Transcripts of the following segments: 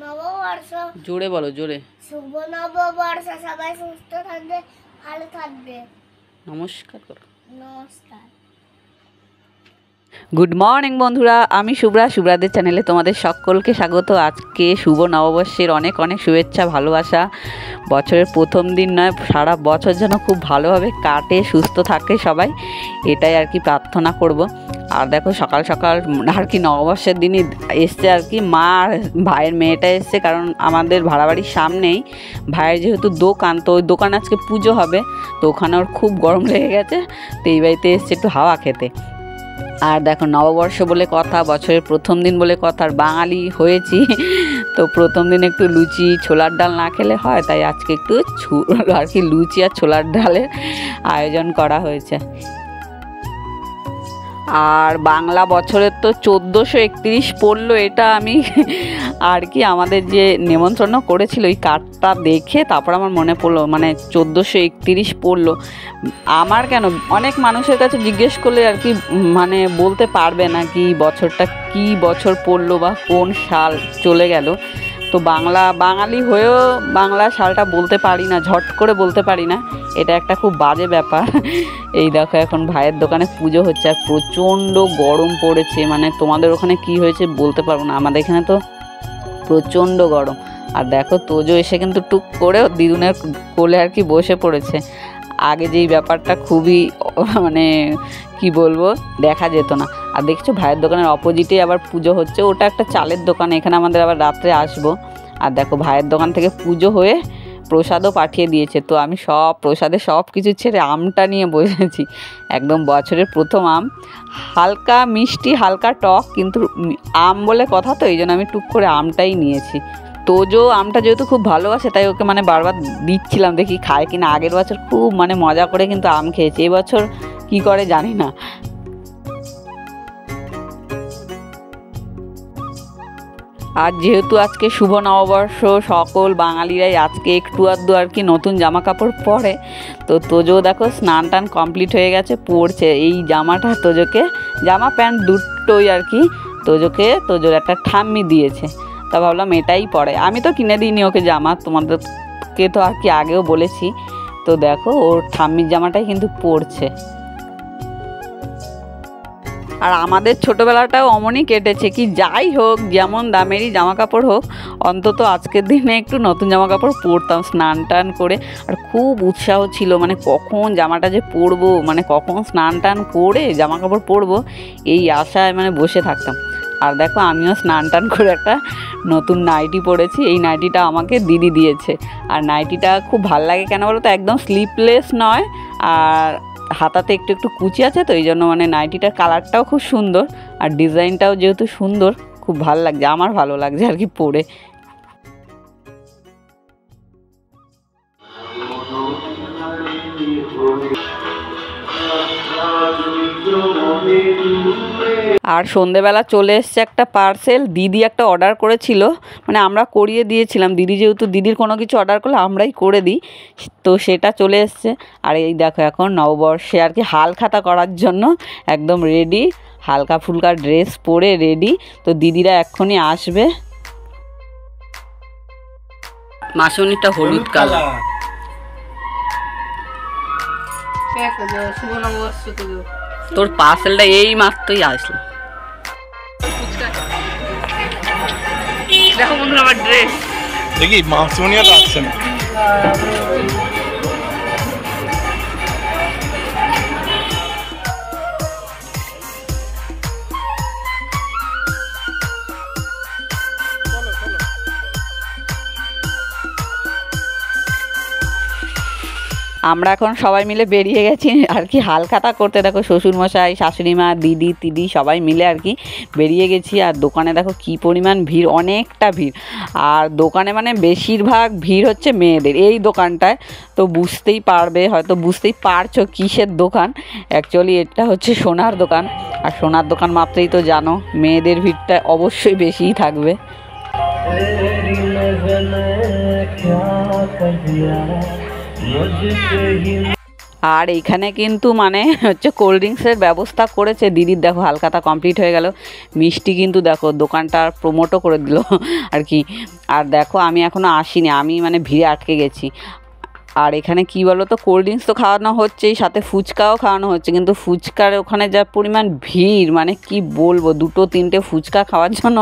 নববর্ষ জোরে বলো, জোরে। শুভ নববর্ষ, সবাই সুস্থ থাকবে, ভালো থাকবে। নমস্কার করো। নমস্কার। গুড মর্নিং বন্ধুরা, আমি শুভ্রাদের চ্যানেলে তোমাদের সকলকে স্বাগত। আজকে শুভ নববর্ষের অনেক অনেক শুভেচ্ছা, ভালোবাসা। বছরের প্রথম দিন নয়, সারা বছর যেন খুব ভালোভাবে কাটে, সুস্থ থাকে সবাই, এটাই আর কি প্রার্থনা করব। আর দেখো সকাল সকাল আর কি নববর্ষের দিনই এসছে আর কি মা আর ভাইয়ের মেয়েটা এসছে, কারণ আমাদের ভাড়া বাড়ির সামনেই ভাইয়ের যেহেতু দোকান, তো ওই দোকানে আজকে পুজো হবে, তো ওখানে ওর খুব গরম লেগে গেছে, তো এই বাড়িতে এসছে একটু হাওয়া খেতে। আর দেখো নববর্ষ বলে কথা, বছরের প্রথম দিন বলে কথা, আর বাঙালি হয়েছি তো প্রথম দিন একটু লুচি ছোলার ডাল না খেলে হয়, তাই আজকে একটু আর কি লুচি আর ছোলার ডালের আয়োজন করা হয়েছে। আর বাংলা বছরের তো 1431 পড়লো, এটা আমি আর কি আমাদের যে নেমন্ত্রণ করেছিল ওই কার্ডটা দেখে তারপর আমার মনে পড়লো, মানে 1431 পড়লো। আমার কেন, অনেক মানুষের কাছে জিজ্ঞেস করলে আর কি মানে বলতে পারবে না কি বছরটা কি বছর পড়লো বা কোন সাল চলে গেল। তো বাঙালি হয়েও বাংলা সালটা বলতে পারি না, ঝট করে বলতে পারি না, এটা একটা খুব বাজে ব্যাপার। এই দেখো এখন ভাইয়ের দোকানে পুজো হচ্ছে আর প্রচণ্ড গরম পড়েছে, মানে তোমাদের ওখানে কি হয়েছে বলতে পারবো না, আমাদের এখানে তো প্রচণ্ড গরম। আর দেখো তোজো এসে কিন্তু টুক করে দিদুনের কোলে আর কি বসে পড়েছে। আগে যেই ব্যাপারটা খুবই মানে কি বলবো, দেখা যেত না। আর দেখছো ভাইয়ের দোকানের অপোজিটে আবার পুজো হচ্ছে, ওটা একটা চালের দোকান, এখানে আমাদের আবার রাত্রে আসবো। আর দেখো ভাইয়ের দোকান থেকে পুজো হয়ে প্রসাদও পাঠিয়ে দিয়েছে, তো আমি সব প্রসাদে সব কিছু ছেড়ে আমটা নিয়ে বসেছি। একদম বছরের প্রথম আম, হালকা মিষ্টি হালকা টক, কিন্তু আম বলে কথা, তো এই জন্য আমি টুক করে আমটাই নিয়েছি। তোজো আমটা যেহেতু খুব ভালোবাসে, তাই ওকে মানে বারবার দিচ্ছিলাম, দেখি খায় কিনা। আগের বছর খুব মানে মজা করে কিন্তু আম খেয়েছে, এবছর কি করে জানি না। আর যেহেতু আজকে শুভ নববর্ষ, সকল বাঙালিরাই আজকে একটু আধটু আর কি নতুন জামা কাপড় পরে, তো তোজো দেখো স্নান টান কমপ্লিট হয়ে গেছে, পরছে এই জামাটা। তোজোকে জামা প্যান্ট দুটোই আর কি তোজোর একটা ঠাম্মি দিয়েছে, তা ভাবলাম এটাই পরে। আমি তো কিনে দিইনি ওকে জামা, তোমাদেরকে তো আর কি আগেও বলেছি। তো দেখো ওর ঠাম্মির জামাটাই কিন্তু পরছে। আর আমাদের ছোটোবেলাটাও অমনই কেটেছে, কি যাই হোক যেমন দামেরই জামা কাপড় হোক, অন্তত আজকের দিনে একটু নতুন জামা কাপড় পরতাম স্নান টান করে। আর খুব উৎসাহ ছিল, মানে কখন জামাটা যে পরবো, মানে কখন স্নান টান করে জামা কাপড় পরবো, এই আশায় মানে বসে থাকতাম। আর দেখো আমিও স্নান টান করে একটা নতুন নাইটি পরেছি, এই নাইটিটা আমাকে দিদি দিয়েছে। আর নাইটিটা খুব ভাল লাগে, কেন বলো তো, একদম স্লিপলেস নয়, আর হাতাতে একটু একটু কুচি আছে, তো এই জন্য মানে নাইটিটার কালারটাও খুব সুন্দর, আর ডিজাইনটাও যেহেতু সুন্দর, খুব ভালো লাগছে, আমার ভালো লাগছে আর কি পরে। আর সন্ধেবেলা চলে এসছে একটা পার্সেল, দিদি একটা অর্ডার করেছিল, মানে আমরা করিয়ে দিয়েছিলাম, দিদি যেহেতু দিদির কোনো কিছু অর্ডার করলে আমরাই করে দিই, তো সেটা চলে এসছে। আর এই দেখো এখন নববর্ষে আর কি হালখাতা করার জন্য একদম রেডি, হালকা ফুলকা ড্রেস পরে রেডি, তো দিদিরা এক্ষুনি আসবে। মাসুনিটা হলুদ কালার। তোর পার্সেলটা এই মাত্রই আসলো। দেখো বন্ধুরা আমার ড্রেস দেখি, মাসুনিয়া তো আসছে না। আমরা এখন সবাই মিলে বেরিয়ে গেছি আর কি হালখাতা করতে। দেখো শ্বশুরমশাই, শাশুড়িমা, দিদি তিদি সবাই মিলে আর কি বেরিয়ে গেছি। আর দোকানে দেখো কি পরিমাণ ভিড়, অনেকটা ভিড়। আর দোকানে মানে বেশিরভাগ ভিড় হচ্ছে মেয়েদের এই দোকানটায়, তো বুঝতেই পারবে, হয়তো বুঝতেই পারছো কিসের দোকান। অ্যাকচুয়ালি এটা হচ্ছে সোনার দোকান, আর সোনার দোকান মাত্রই তো জানো মেয়েদের ভিড়টা অবশ্যই বেশিই থাকবে। আর এইখানে কিন্তু মানে হচ্ছে কোল্ড ড্রিঙ্কসের ব্যবস্থা করেছে দিদির। দেখো হালখাতা কমপ্লিট হয়ে গেল, মিষ্টি কিন্তু দেখো দোকানটা প্রমোটও করে দিল আর কি। আর দেখো আমি এখনও আসিনি, আমি মানে ভিড়ে আটকে গেছি। আর এখানে কি বলো তো, কোল্ড ড্রিঙ্কস তো খাওয়ানো হচ্ছেই, সাথে ফুচকাও খাওয়ানো হচ্ছে, কিন্তু ফুচকার ওখানে যা পরিমাণ ভিড়, মানে কি বলবো, 2-3টে ফুচকা খাওয়ার জন্য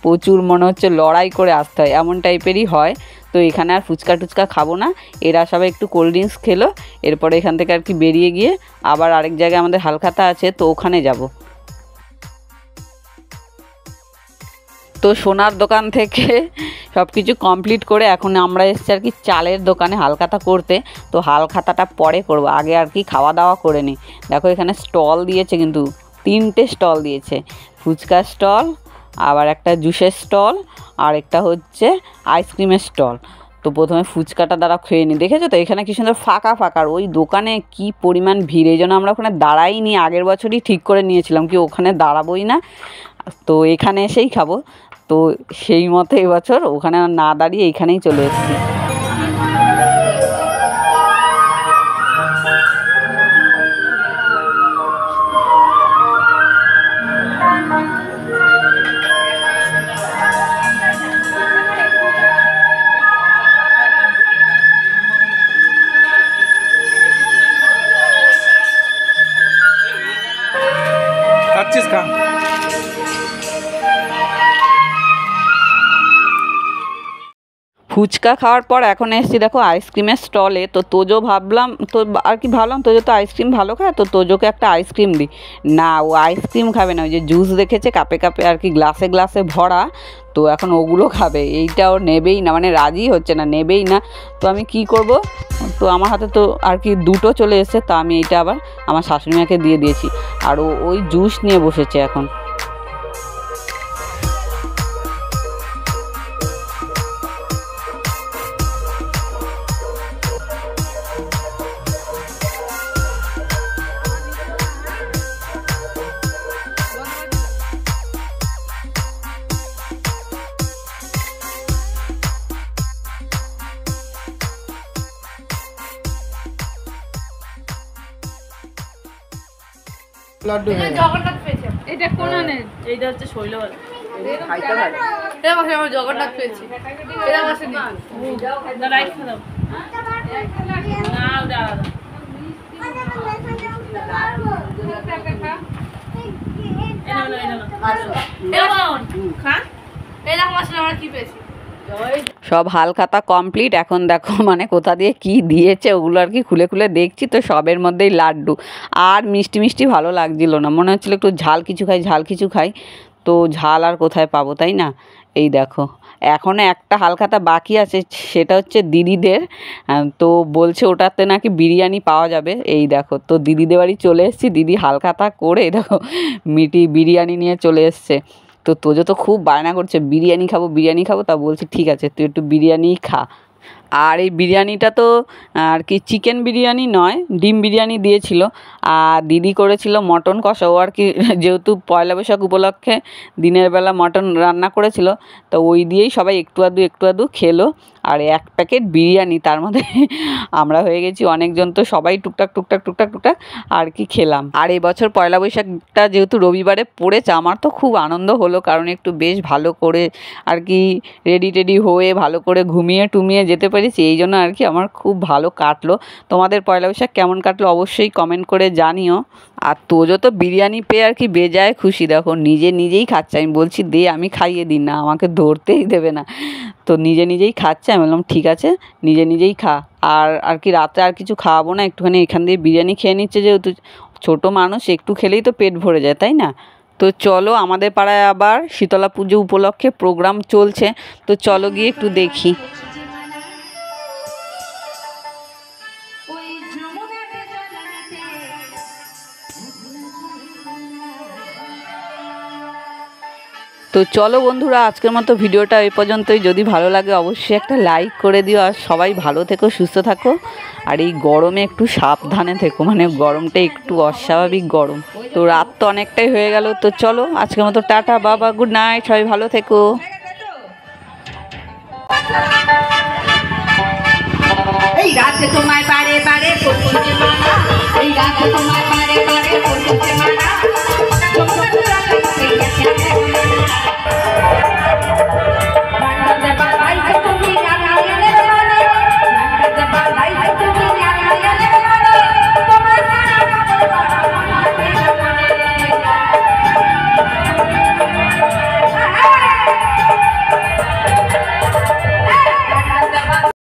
প্রচুর মনে হচ্ছে লড়াই করে আসতে হয়, এমন টাইপেরই হয়। তো এখানে আর ফুচকা টুচকা খাবো না, এরা সবাই একটু কোল্ড ড্রিঙ্কস খেলো, এরপরে এখান থেকে আর কি বেরিয়ে গিয়ে আবার আরেক জায়গায় আমাদের হালখাতা আছে, তো ওখানে যাব। তো সোনার দোকান থেকে সব কিছু কমপ্লিট করে এখন আমরা এসেছি আর কি চালের দোকানে হালখাতা করতে। তো হালখাতাটা পরে করব, আগে আর কি খাওয়া দাওয়া করে নিই। দেখো এখানে স্টল দিয়েছে, কিন্তু 3টে স্টল দিয়েছে, ফুচকা স্টল, আবার একটা জুসের স্টল, আর একটা হচ্ছে আইসক্রিমের স্টল। তো প্রথমে ফুচকাটা দ্বারা খেয়ে নিই, দেখেছো তো এখানে কি সুন্দর ফাঁকা ফাঁকা, ওই দোকানে কি পরিমাণ ভিড়, এই জন্য আমরা ওখানে দাঁড়াইনি, আগের বছরই ঠিক করে নিয়েছিলাম কি ওখানে দাঁড়াবোই না, তো এখানে এসেই খাবো। তো সেই মতো এবছর ওখানে না দাঁড়িয়ে এইখানেই চলে এসেছি। খাচ্ছিস খা। ফুচকা খাওয়ার পর এখন এসেছি দেখো আইসক্রিমের স্টলে। তো তোজো ভাবলাম, তো আর কি ভাবলাম তোজো তো আইসক্রিম ভালো খায়, তো তোজোকে একটা আইসক্রিম দিই। না, ও আইসক্রিম খাবে না, ওই যে জুস রেখেছে কাপে কাপে আর কি গ্লাসে গ্লাসে ভরা, তো এখন ওগুলো খাবে, এইটা ও নেবেই না, মানে রাজি হচ্ছে না, নেবেই না। তো আমি কি করব, তো আমার হাতে তো আর কি 2টো চলে এসেছে, তো আমি এইটা আবার আমার শাশুড়িমাকে দিয়ে দিয়েছি, আর ও ওই জুস নিয়ে বসেছে এখন। লাড্ডু হ্যাঁ। জগন্নাথ পেয়েছে। এটা কোন আনের? এইটা হচ্ছে শৈলবালা। এটা বসে আমার জগন্নাথ পেয়েছি। এটা বসে না। না রাইট খাও। না ওটা আলাদা। খা। এই দেখো মাসে আমরা কি পেয়েছি। সব হালখাতা কমপ্লিট, এখন দেখো মানে কোথা দিয়ে কি দিয়েছে ওগুলো আর কি খুলে খুলে দেখছি। তো সবের মধ্যেই লাড্ডু, আর মিষ্টি মিষ্টি ভালো লাগছিল না, মনে হচ্ছিলো একটু ঝাল কিছু খাই, ঝাল কিছু খাই, তো ঝাল আর কোথায় পাবো, তাই না। এই দেখো এখনও একটা হালখাতা বাকি আছে, সেটা হচ্ছে দিদিদের, তো বলছে ওটাতে নাকি বিরিয়ানি পাওয়া যাবে। এই দেখো, তো দিদিদের বাড়ি চলে এসেছি, দিদি হালখাতা করে দেখো মিটি বিরিয়ানি নিয়ে চলে এসছে। তো তোজো তো খুব বায়না করছে বিরিয়ানি খাবো বিরিয়ানি খাবো, তা বলছি ঠিক আছে তুই একটু বিরিয়ানিই খা। আর এই বিরিয়ানিটা তো আর কি চিকেন বিরিয়ানি নয়, ডিম বিরিয়ানি দিয়েছিল, আর দিদি করেছিল মটন কষা। ও আর কি যেহেতু পয়লা বৈশাখ উপলক্ষে দিনের বেলা মটন রান্না করেছিল, তো ওই দিয়েই সবাই একটু আধটু খেলো। আর 1 প্যাকেট বিরিয়ানি, তার মধ্যে আমরা হয়ে গেছি অনেকজন, তো সবাই টুকটাক আর কি খেলাম। আর এবছর পয়লা বৈশাখটা যেহেতু রবিবারে পড়েছে, আমার তো খুব আনন্দ হলো, কারণ একটু বেশ ভালো করে আর কি রেডি টেডি হয়ে ভালো করে ঘুমিয়ে টুমিয়ে যেতে পেরেছি, এই জন্য আর কি আমার খুব ভালো কাটলো। তোমাদের পয়লা বৈশাখ কেমন কাটলো অবশ্যই কমেন্ট করে জানিও। আর তোজো তো বিরিয়ানি পেয়ে আর কি বেজায় খুশি, দেখো নিজেই খাচ্ছে, আমি বলছি দে আমি খাইয়ে দিই, না আমাকে ধরতেই দেবে না, তো নিজেই খাচ্ছে। আমি বললাম ঠিক আছে নিজেই খা, আর কি রাতে আর কিছু খাওয়াবো না, একটুখানি এখান দিয়ে বিরিয়ানি খেয়ে নিচ্ছে, যেহেতু ছোটো মানুষ একটু খেলেই তো পেট ভরে যায়, তাই না। তো চলো, আমাদের পাড়ায় আবার শীতলা পুজো উপলক্ষে প্রোগ্রাম চলছে, তো চলো গিয়ে একটু দেখি। তো চলো বন্ধুরা, আজকের মতো ভিডিওটা এই পর্যন্তই। যদি ভালো লাগে অবশ্যই একটা লাইক করে দিও, আর সবাই ভালো থেকো সুস্থ থাকো, আর এই গরমে একটু সাবধানে থেকো, মানে গরমটা একটু অস্বাভাবিক গরম। তো রাত তো অনেকটাই হয়ে গেল, তো চলো আজকের মতো টাটা বাবা, গুড নাইট, সবাই ভালো থেকো। এই রাতে তোমায় বারে বারে করতে মানা, এই রাতে তোমায় বারে বারে করতে মানা।